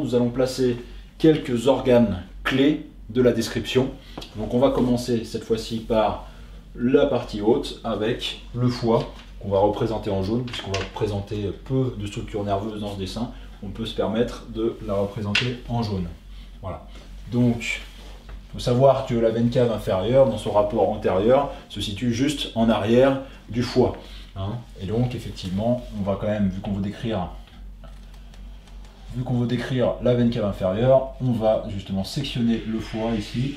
nous allons placer quelques organes clés de la description. Donc on va commencer cette fois-ci par la partie haute avec le foie qu'on va représenter en jaune, puisqu'on va présenter peu de structures nerveuses dans ce dessin. On peut se permettre de la représenter en jaune. Voilà. Donc, il faut savoir que la veine cave inférieure, dans son rapport antérieur, se situe juste en arrière du foie. Et donc, effectivement, on va quand même, vu qu'on veut décrire la veine cave inférieure, on va justement sectionner le foie ici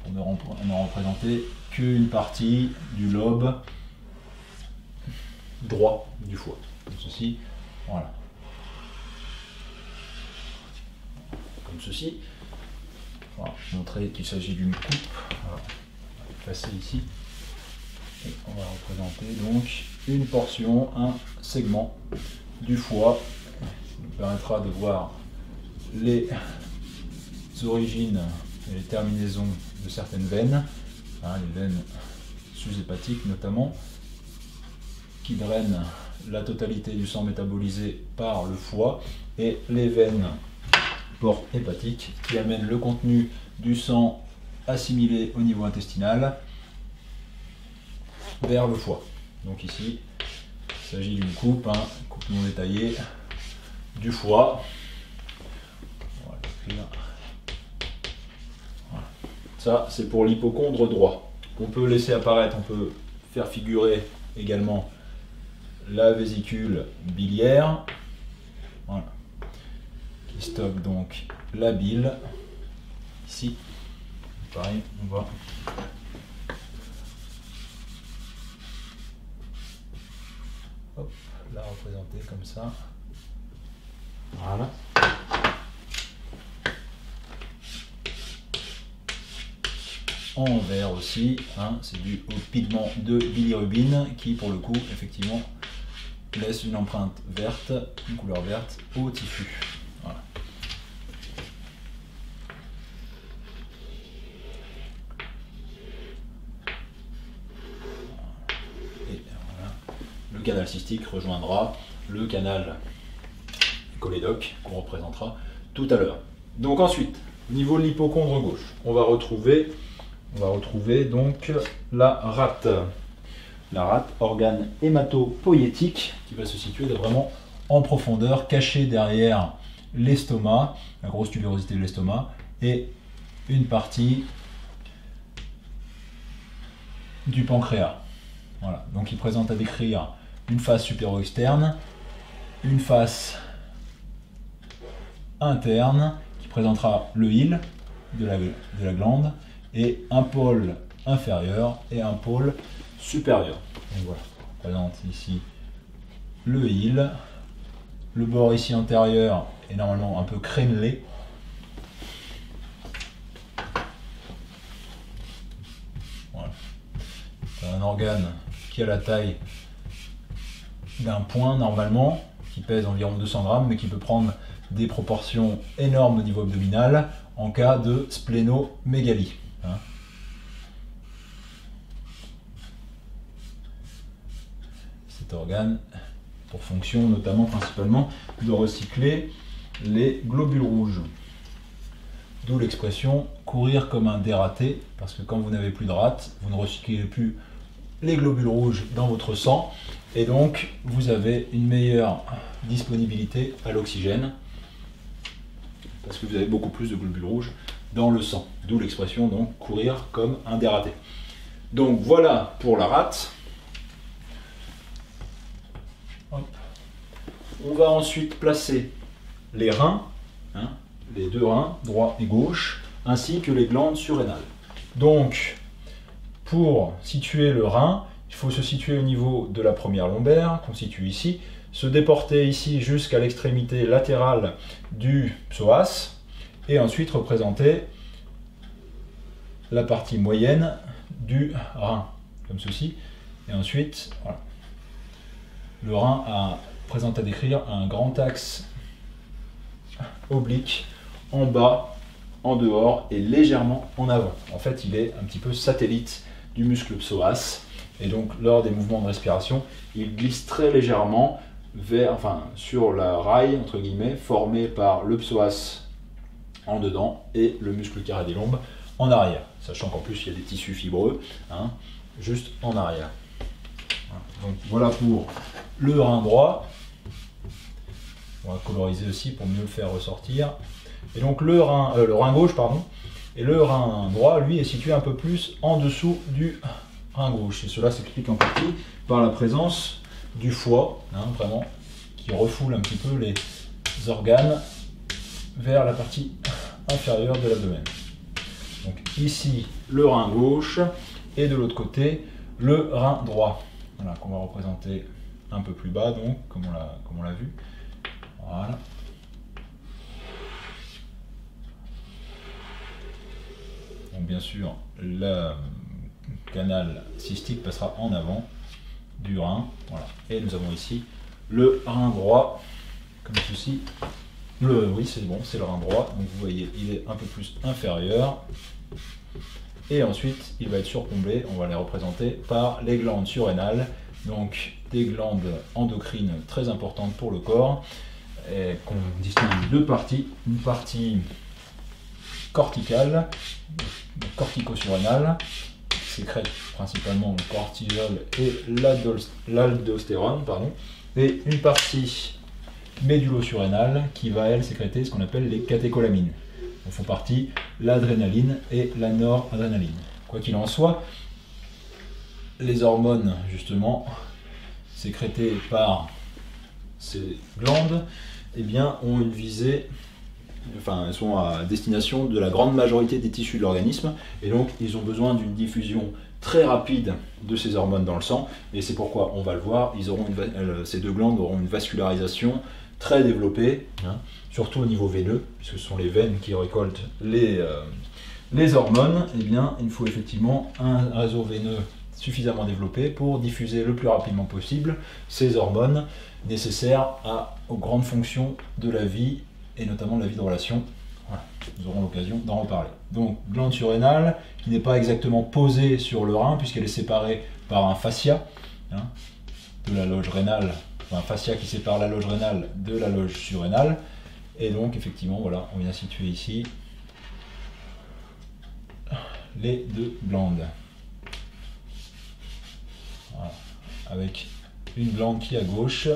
pour ne représenter qu'une partie du lobe droit du foie. Comme ceci, voilà. Comme ceci. Voilà, montrer qu'il s'agit d'une coupe. Voilà. On va passer ici. Et on va représenter donc une portion, un segment du foie. Ça nous permettra de voir les origines et les terminaisons de certaines veines, les veines sous-hépatiques notamment, qui drainent la totalité du sang métabolisé par le foie, et les veines portes hépatiques qui amènent le contenu du sang assimilé au niveau intestinal vers le foie. Donc ici, il s'agit d'une coupe, coupe non détaillée du foie. On va l'écrire. Voilà. Ça, c'est pour l'hypocondre droit. On peut laisser apparaître, on peut faire figurer également la vésicule biliaire, voilà, qui stocke donc la bile. Ici, pareil, on va la représenter comme ça. Voilà. En vert aussi, c'est dû au pigment de bilirubine qui, pour le coup, effectivement, laisse une empreinte verte, une couleur verte au tissu. Voilà. Et voilà. Le canal cystique rejoindra le canal cholédoque qu'on représentera tout à l'heure. Donc ensuite, au niveau de l'hypocondre gauche, on va retrouver donc la rate. La rate, organe hématopoïétique, qui va se situer vraiment en profondeur, caché derrière l'estomac, la grosse tubérosité de l'estomac, et une partie du pancréas. Voilà. Donc il présente à décrire une face supéro-externe, une face interne, qui présentera le hile de la glande, et un pôle inférieur et un pôle supérieur. Donc voilà, on présente ici le hile, le bord ici antérieur est normalement un peu crénelé. Voilà. C'est un organe qui a la taille d'un poing normalement, qui pèse environ 200 grammes, mais qui peut prendre des proportions énormes au niveau abdominal en cas de splénomégalie. Cet organe pour fonction notamment principalement de recycler les globules rouges. D'où l'expression courir comme un dératé, parce que quand vous n'avez plus de rate, vous ne recyclez plus les globules rouges dans votre sang, et donc vous avez une meilleure disponibilité à l'oxygène, parce que vous avez beaucoup plus de globules rouges dans le sang. D'où l'expression donc courir comme un dératé. Donc voilà pour la rate. Hop. On va ensuite placer les reins, les deux reins, droit et gauche, ainsi que les glandes surrénales. Donc, pour situer le rein, il faut se situer au niveau de la première lombaire, qu'on situe ici, se déporter ici jusqu'à l'extrémité latérale du psoas, et ensuite représenter la partie moyenne du rein, comme ceci. Et ensuite, voilà. Le rein présente à décrire un grand axe oblique en bas, en dehors et légèrement en avant. En fait, il est un petit peu satellite du muscle psoas, et donc lors des mouvements de respiration, il glisse très légèrement sur la raille, entre guillemets, formée par le psoas en dedans et le muscle carré des lombes en arrière. Sachant qu'en plus, il y a des tissus fibreux, hein, juste en arrière. Donc voilà pour le rein droit. On va coloriser aussi pour mieux le faire ressortir. Et donc le rein gauche, pardon, et le rein droit, lui, est situé un peu plus en dessous du rein gauche. Et cela s'explique en partie par la présence du foie, hein, vraiment, qui refoule un petit peu les organes vers la partie inférieure de l'abdomen. Donc ici, le rein gauche, et de l'autre côté, le rein droit. Voilà, qu'on va représenter un peu plus bas, donc, comme on l'a vu. Voilà. Donc bien sûr, le canal cystique passera en avant du rein. Voilà. Et nous avons ici le rein droit, comme ceci. Oui, c'est bon, c'est le rein droit. Donc vous voyez, il est un peu plus inférieur. Et ensuite, il va être surplombé. On va les représenter par les glandes surrénales. Donc des glandes endocrines très importantes pour le corps, qu'on distingue en deux parties. Une partie corticale, cortico-surrénale, qui sécrète principalement le cortisol et l'aldostérone, et une partie médulo-surrénale qui va, elle, sécréter ce qu'on appelle les catécholamines, dont font partie l'adrénaline et la noradrénaline. Quoi qu'il en soit, les hormones, justement, sécrétées par ces glandes, eh bien, ont une visée, elles sont à destination de la grande majorité des tissus de l'organisme, et donc ils ont besoin d'une diffusion très rapide de ces hormones dans le sang, et c'est pourquoi, on va le voir, ces deux glandes auront une vascularisation très développée, hein, surtout au niveau veineux, puisque ce sont les veines qui récoltent les hormones. Eh bien, il faut effectivement un réseau veineux suffisamment développé pour diffuser le plus rapidement possible ces hormones nécessaires aux grandes fonctions de la vie, et notamment de la vie de relation. Voilà, nous aurons l'occasion d'en reparler. Donc, glande surrénale, qui n'est pas exactement posée sur le rein, puisqu'elle est séparée par un fascia, hein, de la loge rénale, un fascia qui sépare la loge rénale de la loge surrénale. Et donc, effectivement, voilà, on vient situer ici les deux glandes. Voilà, avec une glande qui, à gauche,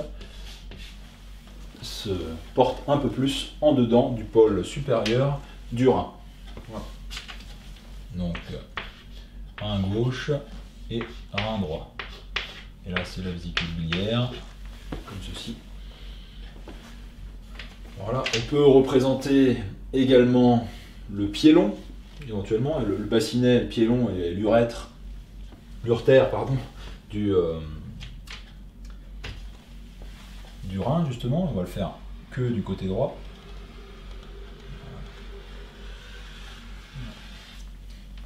se porte un peu plus en dedans du pôle supérieur du rein. Voilà. Donc, rein gauche et rein droit. Et là, c'est la vésicule biliaire, comme ceci. Voilà. On peut représenter également le pied long, éventuellement, le bassinet, le pied long et l'urètre, du rein, justement. On va le faire que du côté droit.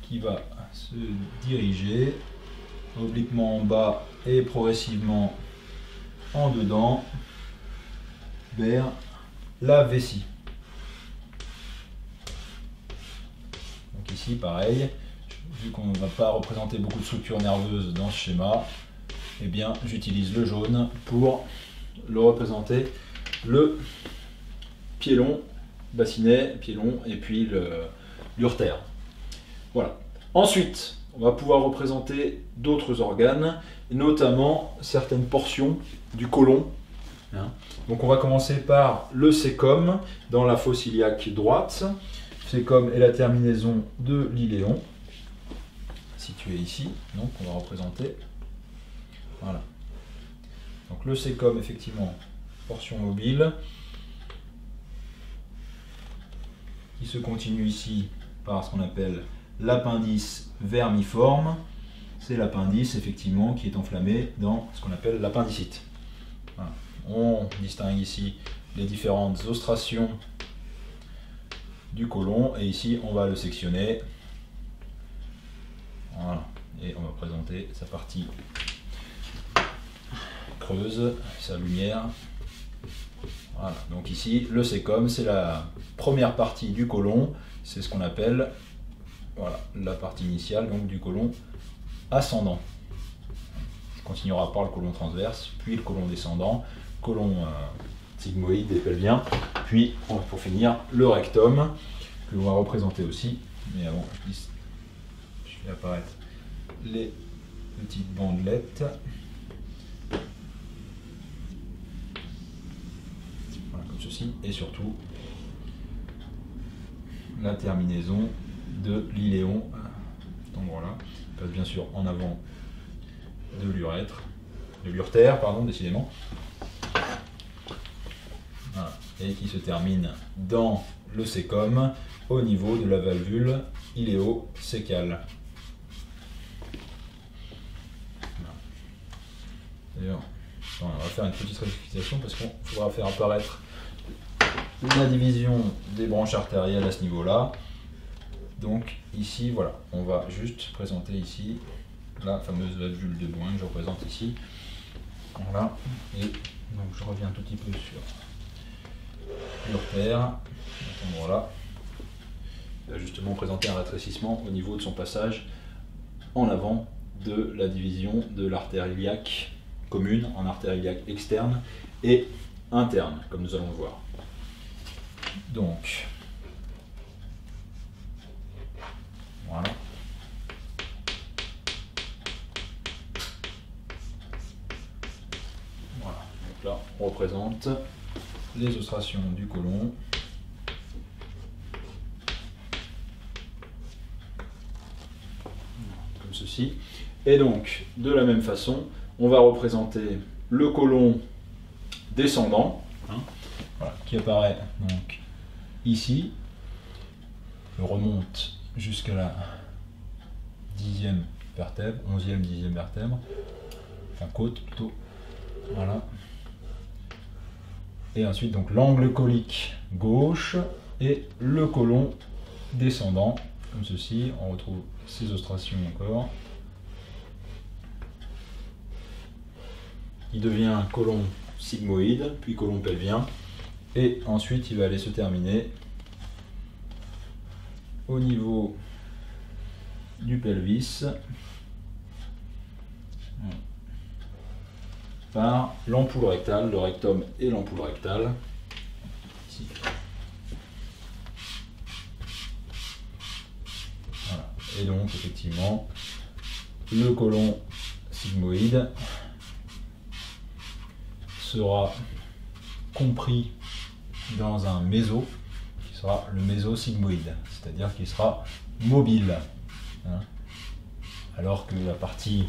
Qui va se diriger obliquement en bas et progressivement en dedans vers la vessie. Donc ici, pareil, vu qu'on ne va pas représenter beaucoup de structures nerveuses dans ce schéma, eh bien, j'utilise le jaune pour le représenter, le pied long, bassinet, pied long, et puis l'urtère. Voilà. Ensuite, on va pouvoir représenter d'autres organes, notamment certaines portions du côlon. Donc on va commencer par le cécum dans la fosse iliaque droite. Cécum est la terminaison de l'iléon, situé ici. Donc on va représenter. Voilà. Donc le cécum, effectivement, portion mobile, qui se continue ici par ce qu'on appelle l'appendice vermiforme. C'est l'appendice, effectivement, qui est enflammé dans ce qu'on appelle l'appendicite. Voilà. On distingue ici les différentes ostrations du côlon, et ici on va le sectionner. Voilà. Et on va présenter sa partie creuse, sa lumière. Voilà. Donc ici, le cécum, c'est la première partie du côlon, c'est ce qu'on appelle, voilà, la partie initiale donc du côlon ascendant. On continuera par le côlon transverse, puis le côlon descendant. Le côlon sigmoïde et pelvien. Puis, pour finir, le rectum, que l'on va représenter aussi. Mais avant, je fais apparaître les petites bandelettes. Voilà, comme ceci. Et surtout, la terminaison de l'iléon, cet endroit-là, passe bien sûr en avant de l'urètre, de l'urtère, pardon, décidément. Voilà. Et qui se termine dans le cécum au niveau de la valvule iléo-cécale. D'ailleurs, on va faire une petite rectification parce qu'on faudra faire apparaître la division des branches artérielles à ce niveau-là. Donc ici, voilà, on va juste présenter ici la fameuse valvule de Boin que je représente ici. Voilà, et donc je reviens un tout petit peu sur l'urtère, à cet endroit-là. Il va justement présenter un rétrécissement au niveau de son passage en avant de la division de l'artère iliaque commune en artère iliaque externe et interne, comme nous allons le voir. Donc, voilà. Voilà, donc là on représente les ostrations du côlon. Comme ceci. Et donc, de la même façon, on va représenter le côlon descendant, voilà, qui apparaît donc ici, remonte jusqu'à la 10e vertèbre, 11e, 10e vertèbre, enfin côte plutôt, voilà. Et ensuite donc l'angle colique gauche et le côlon descendant, comme ceci, on retrouve ces ostrations encore. Il devient côlon sigmoïde, puis côlon pelvien, et ensuite il va aller se terminer au niveau du pelvis par l'ampoule rectale, le rectum et l'ampoule rectale. Ici. Voilà. Et donc effectivement le côlon sigmoïde sera compris dans un méso qui sera le mésosigmoïde, c'est-à-dire qu'il sera mobile, hein, alors que la partie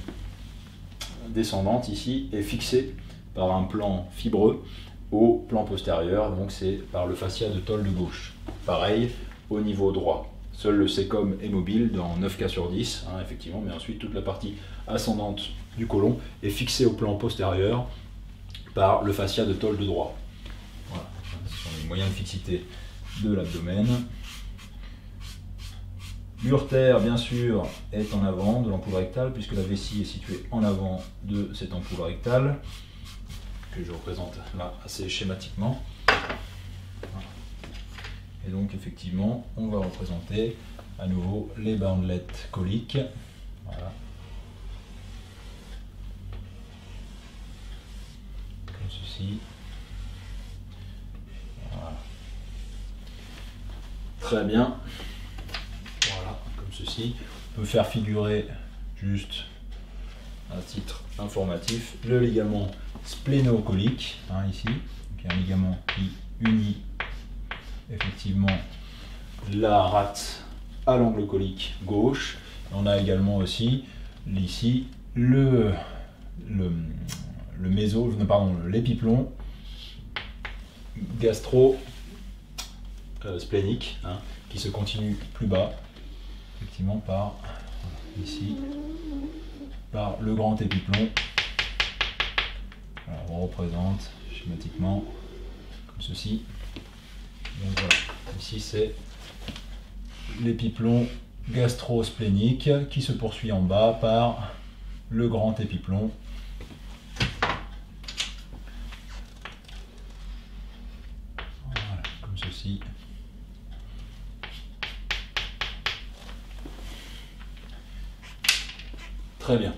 descendante ici est fixée par un plan fibreux au plan postérieur, donc c'est par le fascia de Toll de gauche. Pareil au niveau droit. Seul le cécum est mobile dans 9 cas sur 10, hein, effectivement, mais ensuite toute la partie ascendante du côlon est fixée au plan postérieur par le fascia de Toll de droit. Voilà, ce sont les moyens de fixité de l'abdomen. L'urtère, bien sûr, est en avant de l'ampoule rectale, puisque la vessie est située en avant de cette ampoule rectale, que je représente là assez schématiquement. Et donc, effectivement, on va représenter à nouveau les bandelettes coliques. Voilà. Comme ceci. Voilà. Très bien. Voilà, comme ceci. On peut faire figurer juste à titre informatif le ligament splénocolique, hein, ici. Donc, il y a un ligament qui unit effectivement la rate à l'angle colique gauche. On a également aussi ici l'épiplon gastro-splénique, hein, qui se continue plus bas, effectivement par ici, par le grand épiplon. Alors, on représente schématiquement comme ceci. Donc voilà, ici c'est l'épiplon gastro-splénique qui se poursuit en bas par le grand épiplon. Voilà, comme ceci. Très bien.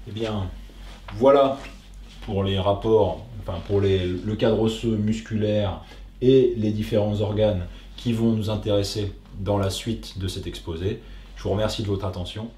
Eh bien, voilà pour les rapports pour le cadre osseux musculaire et les différents organes qui vont nous intéresser dans la suite de cet exposé. Je vous remercie de votre attention.